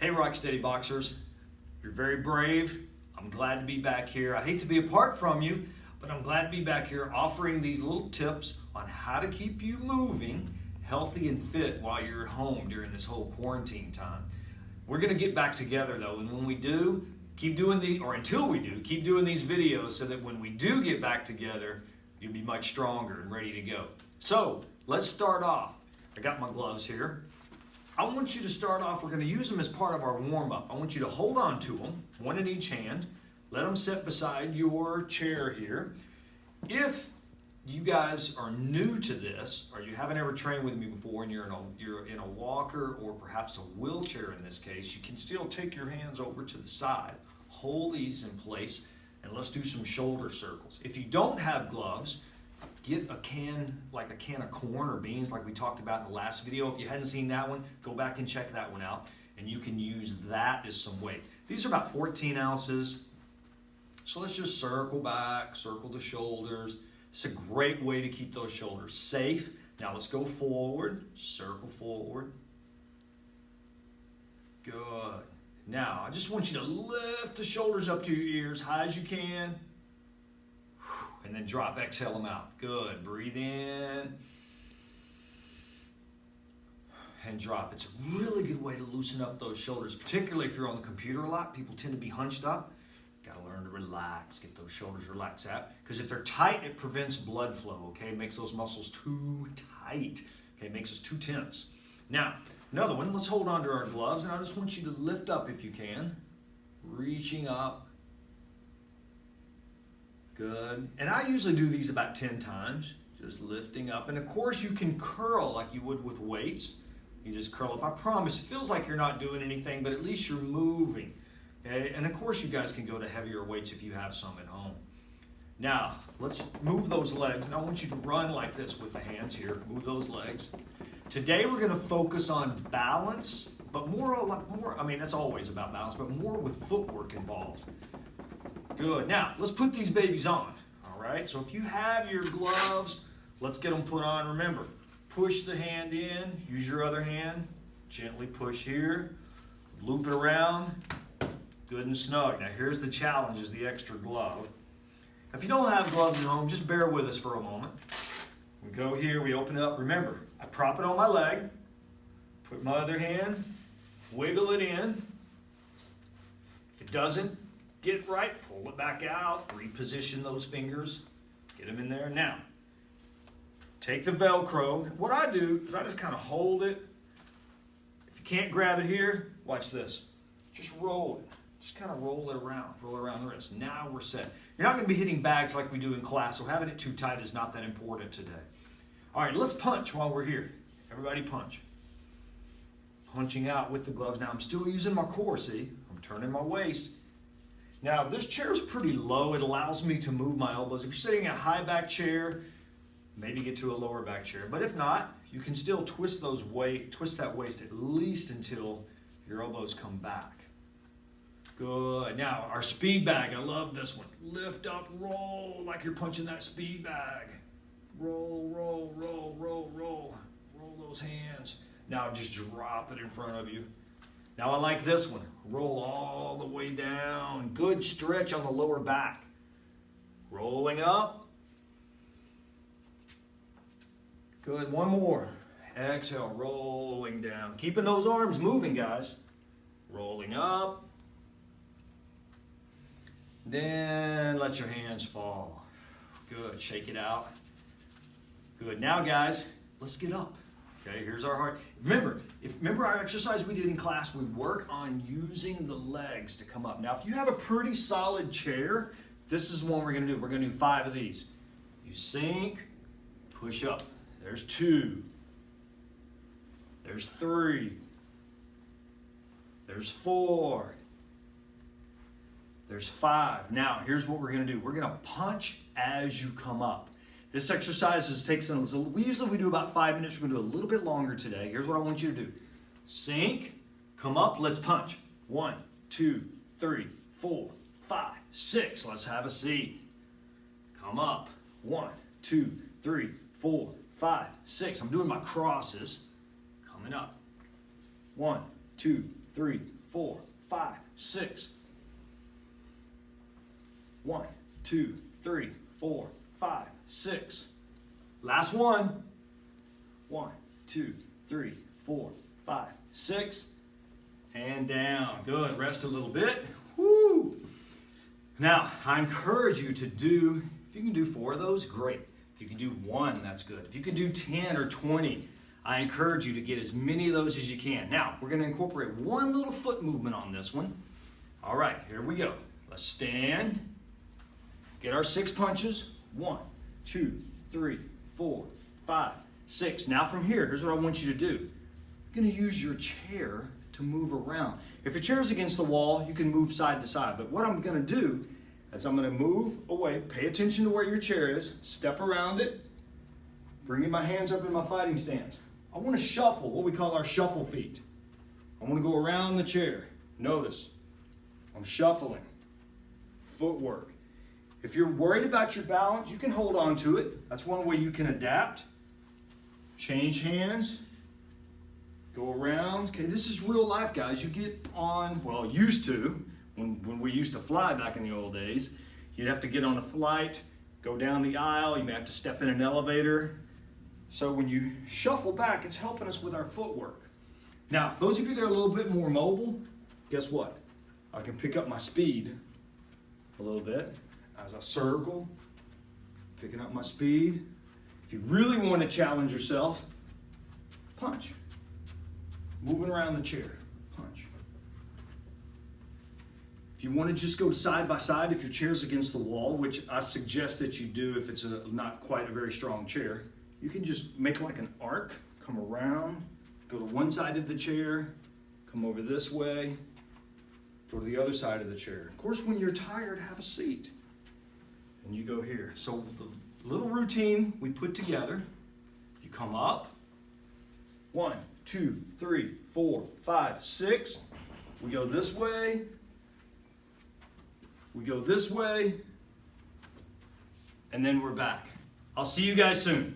Hey Rocksteady Boxers, you're very brave. I'm glad to be back here. I hate to be apart from you, but I'm glad to be back here offering these little tips on how to keep you moving, healthy and fit while you're at home during this whole quarantine time. We're gonna get back together though, and when we do, until we do, keep doing these videos so that when we do get back together, you'll be much stronger and ready to go. So, let's start off. I got my gloves here. I want you to start off, we're going to use them as part of our warm-up. I want you to hold on to them, one in each hand. Let them sit beside your chair here. If you guys are new to this, or you haven't ever trained with me before and you're in a walker or perhaps a wheelchair in this case, you can still take your hands over to the side, hold these in place, and let's do some shoulder circles. If you don't have gloves, get a can of corn or beans like we talked about in the last video. If you hadn't seen that one, go back and check that one out, and you can use that as some weight. These are about 14 ounces. So let's just circle back, circle the shoulders. It's a great way to keep those shoulders safe. Now let's go forward, circle forward. Good. Now I just want you to lift the shoulders up to your ears, high as you can. And then drop, exhale them out. Good, breathe in. And drop. It's a really good way to loosen up those shoulders, particularly if you're on the computer a lot. People tend to be hunched up. Gotta learn to relax, get those shoulders relaxed out. Because if they're tight, it prevents blood flow, okay? It makes those muscles too tight, okay? It makes us too tense. Now, another one, let's hold on to our gloves, and I just want you to lift up if you can. Reaching up. Good. And I usually do these about 10 times, just lifting up. And of course you can curl like you would with weights. You just curl up. I promise, it feels like you're not doing anything, but at least you're moving. Okay? And of course you guys can go to heavier weights if you have some at home. Now, let's move those legs. And I want you to run like this with the hands here. Move those legs. Today we're going to focus on balance, but more, I mean, that's always about balance, but more with footwork involved. Good. Now, let's put these babies on. All right? So if you have your gloves, let's get them put on. Remember, push the hand in. Use your other hand. Gently push here. Loop it around. Good and snug. Now, here's the challenge, is the extra glove. If you don't have gloves at home, just bear with us for a moment. We go here. We open it up. Remember, I prop it on my leg. Put my other hand. Wiggle it in. If it doesn't get it right, pull it back out, reposition those fingers, get them in there. Now, take the Velcro. What I do is I just kind of hold it. If you can't grab it here, watch this. Just roll it. Just kind of roll around the wrist. Now we're set. You're not going to be hitting bags like we do in class, so having it too tight is not that important today. All right, let's punch while we're here. Everybody punch. Punching out with the gloves. Now I'm still using my core, see? I'm turning my waist. Now, this chair is pretty low. It allows me to move my elbows. If you're sitting in a high back chair, maybe get to a lower back chair. But if not, you can still twist that waist at least until your elbows come back. Good. Now, our speed bag. I love this one. Lift up, roll like you're punching that speed bag. Roll, roll, roll, roll, roll. Roll those hands. Now, just drop it in front of you. Now I like this one. Roll all the way down. Good stretch on the lower back. Rolling up. Good, one more. Exhale, rolling down. Keeping those arms moving, guys. Rolling up. Then let your hands fall. Good, shake it out. Good, now guys, let's get up. Okay, here's our heart. Remember our exercise we did in class, we work on using the legs to come up. Now, if you have a pretty solid chair, this is one we're gonna do. We're gonna do 5 of these. You sink, push up. There's 2. There's 3. There's 4. There's 5. Now, here's what we're gonna do. We're gonna punch as you come up. This exercise takes, we usually do about 5 minutes. We're going to do a little bit longer today. Here's what I want you to do. Sink, come up, let's punch. 1, 2, 3, 4, 5, 6. Let's have a seat. Come up. 1, 2, 3, 4, 5, 6. I'm doing my crosses. Coming up. 1, 2, 3, 4, 5, 6. 1, 2, 3, 4, 5, 6. Last one. 1, 2, 3, 4, 5, 6. And down. Good. Rest a little bit. Woo! Now, I encourage you to do, if you can do 4 of those, great. If you can do 1, that's good. If you can do 10 or 20, I encourage you to get as many of those as you can. Now, we're going to incorporate one little foot movement on this one. All right, here we go. Let's stand. Get our 6 punches. 1, 2, 3, 4, 5, 6. Now from here, here's what I want you to do. You're going to use your chair to move around. If your chair is against the wall, you can move side to side. But what I'm going to do is I'm going to move away. Pay attention to where your chair is. Step around it. Bringing my hands up in my fighting stance. I want to shuffle, what we call our shuffle feet. I want to go around the chair. Notice, I'm shuffling. Footwork. If you're worried about your balance, you can hold on to it. That's one way you can adapt. Change hands. Go around. Okay, this is real life, guys. You get on, well, used to, when we used to fly back in the old days, you'd have to get on a flight, go down the aisle, you may have to step in an elevator. So when you shuffle back, it's helping us with our footwork. Now, those of you that are a little bit more mobile, guess what? I can pick up my speed a little bit as I circle, picking up my speed. If you really want to challenge yourself, punch. Moving around the chair, punch. If you want to just go side by side, if your chair's against the wall, which I suggest that you do if it's not quite a very strong chair, you can just make like an arc, come around, go to one side of the chair, come over this way, go to the other side of the chair. Of course, when you're tired, have a seat. And you go here. So the little routine we put together, you come up, 1, 2, 3, 4, 5, 6. We go this way. We go this way. And then we're back. I'll see you guys soon.